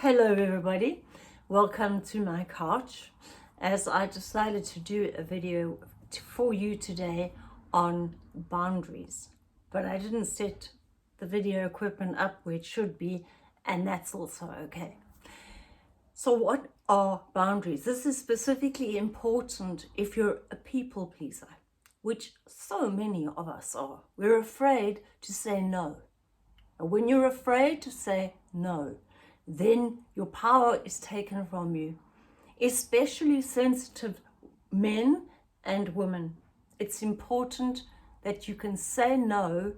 Hello everybody, welcome to my couch as I decided to do a video for you today on boundaries, but I didn't set the video equipment up where it should be, and that's also okay. So what are boundaries? This is specifically important if you're a people pleaser, which so many of us are. We're afraid to say no. And when you're afraid to say no, then your power is taken from you, especially sensitive men and women. It's important that you can say no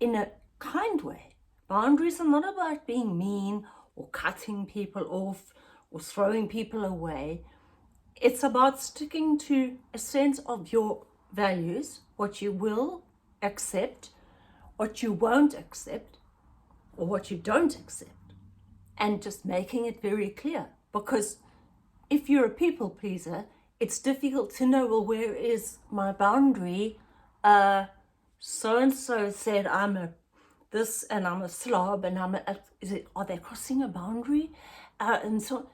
in a kind way. Boundaries are not about being mean or cutting people off or throwing people away. It's about sticking to a sense of your values, what you will accept, what you won't accept, or what you don't accept. And just making it very clear, because if you're a people pleaser, it's difficult to know, well, where is my boundary? So-and-so said I'm a this and I'm a slob and are they crossing a boundary? And so,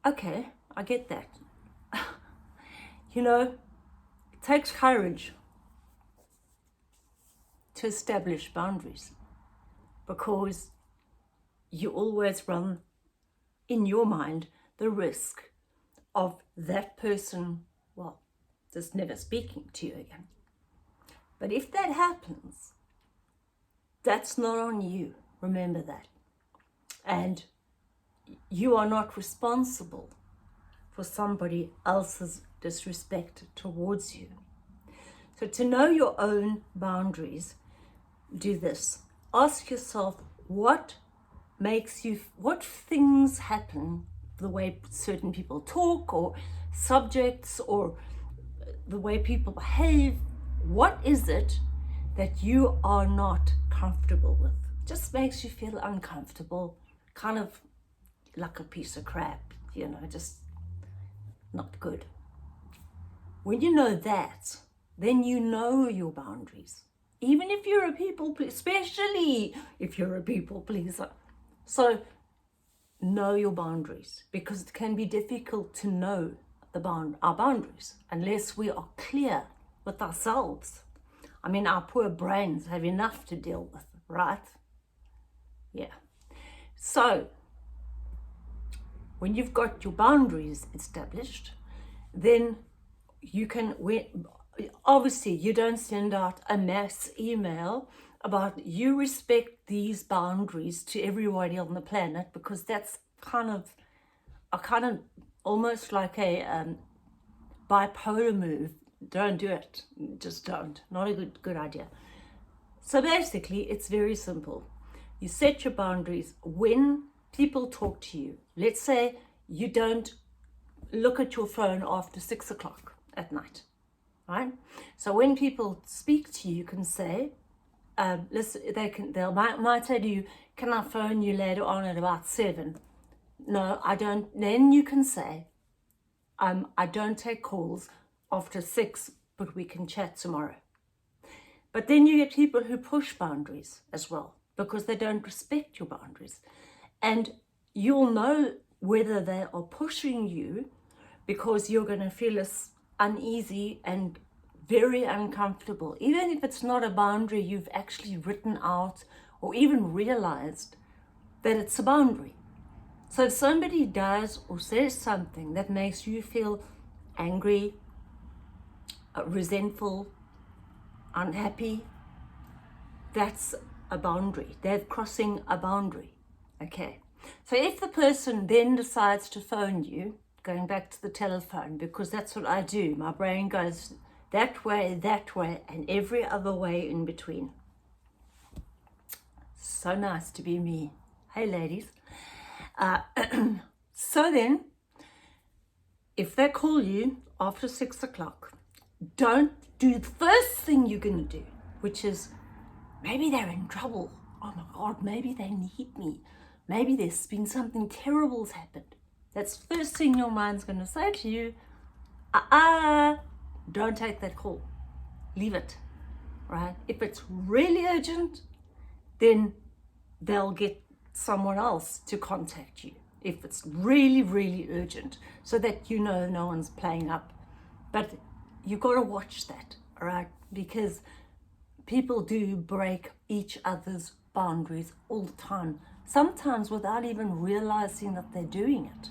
okay, I get that. It takes courage to establish boundaries, because you always run in your mind the risk of that person, well, just never speaking to you again. But if that happens, that's not on you. Remember that. And you are not responsible for somebody else's disrespect towards you. So to know your own boundaries, do this. Ask yourself, what things happen, the way certain people talk or subjects or the way people behave, what is it that you are not comfortable with? Just makes you feel uncomfortable, kind of like a piece of crap, just not good. When you know that, then you know your boundaries. Even if you're a people pleaser, especially if you're a people pleaser. So know your boundaries, because it can be difficult to know our boundaries unless we are clear with ourselves. I mean, our poor brains have enough to deal with, right? Yeah. So when you've got your boundaries established, then you can, obviously you don't send out a mass email about you respect these boundaries to everybody on the planet, because that's kind of almost like a bipolar move. Don't do it. Just don't. Not a good idea. So basically, it's very simple. You set your boundaries when people talk to you. Let's say you don't look at your phone after 6 o'clock at night, right? So when people speak to you, you can say, listen, they might say to you, can I phone you later on at about 7? No, I don't. Then you can say, I don't take calls after 6, but we can chat tomorrow. But then you get people who push boundaries as well, because they don't respect your boundaries. And you'll know whether they are pushing you, because you're going to feel uneasy and very uncomfortable, even if it's not a boundary you've actually written out or even realized that it's a boundary. So if somebody does or says something that makes you feel angry, resentful, unhappy, that's a boundary. They're crossing a boundary. Okay. So if the person then decides to phone you, going back to the telephone, because that's what I do, my brain goes that way, and every other way in between. So nice to be me. Hey, ladies. So then, if they call you after 6 o'clock, don't do the first thing you're going to do, which is, maybe they're in trouble. Oh my God, maybe they need me. Maybe there's been something terrible's happened. That's the first thing your mind's going to say to you. Don't take that call. Leave it, right? If it's really urgent, then they'll get someone else to contact you. if it's really, really urgent, so that you know no one's playing up. But you got to watch that, all right? Because people do break each other's boundaries all the time, sometimes without even realizing that they're doing it.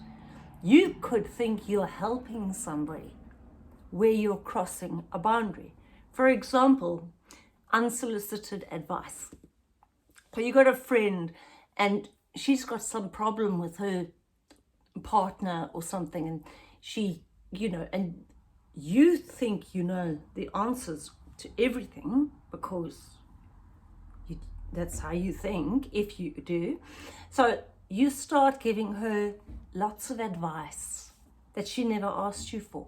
You could think you're helping somebody where you're crossing a boundary. For example, unsolicited advice. So you got a friend and she's got some problem with her partner or something, and she, and you think you know the answers to everything because that's how you think, if you do. So you start giving her lots of advice that she never asked you for.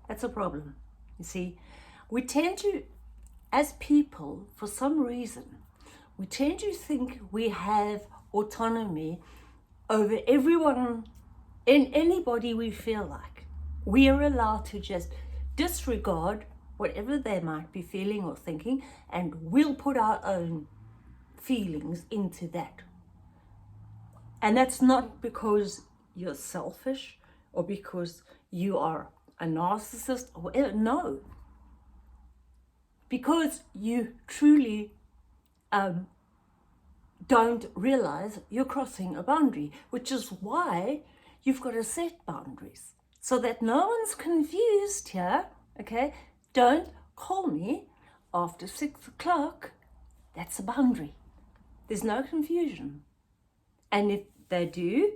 That's a problem. You see, we tend to, as people, for some reason, we tend to think we have autonomy over everyone and anybody we feel like. We are allowed to just disregard whatever they might be feeling or thinking, and we'll put our own feelings into that. And that's not because you're selfish or because you are a narcissist or whatever. No. Because you truly don't realize you're crossing a boundary, which is why you've got to set boundaries so that no one's confused here, okay? Don't call me after 6 o'clock. That's a boundary. There's no confusion. And if they do,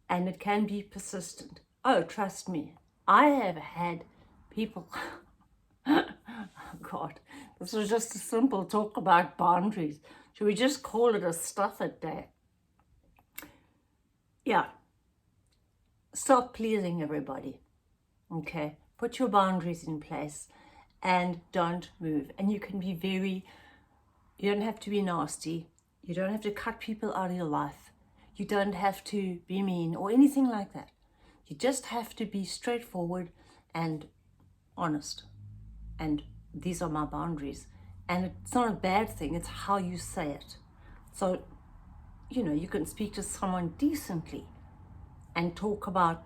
and it can be persistent, oh, trust me, I have had people, oh God, this was just a simple talk about boundaries. Should we just call it a stuff it day? Yeah. Stop pleasing everybody, okay? Put your boundaries in place and don't move. And you can be you don't have to be nasty. You don't have to cut people out of your life. You don't have to be mean or anything like that. You just have to be straightforward and honest. And these are my boundaries. And it's not a bad thing, it's how you say it. So, you can speak to someone decently and talk about,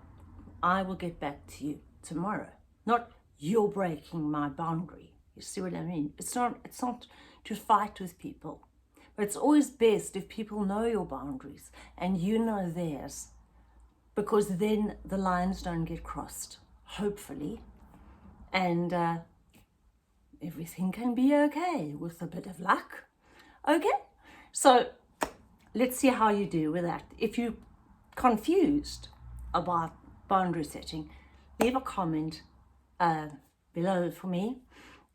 I will get back to you tomorrow. Not, you're breaking my boundary. You see what I mean? It's not to fight with people. But it's always best if people know your boundaries and you know theirs, because then the lines don't get crossed, hopefully. And everything can be okay with a bit of luck. Okay? So let's see how you do with that. If you're confused about boundary setting, leave a comment below for me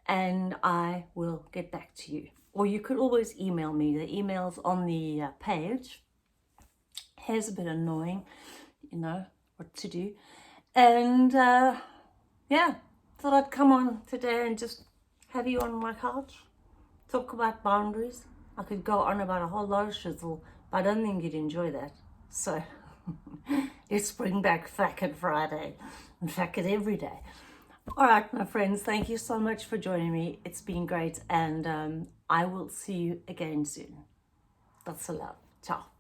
and I will get back to you. Or you could always email me. The email's on the page. Hair's a bit annoying, what to do. And yeah, thought I'd come on today and just have you on my couch, talk about boundaries. I could go on about a whole lot of shizzle, but I don't think you'd enjoy that. So let's bring back Facket Friday and Facket every day. All right, my friends, thank you so much for joining me. It's been great, and I will see you again soon. Lots of love. Ciao.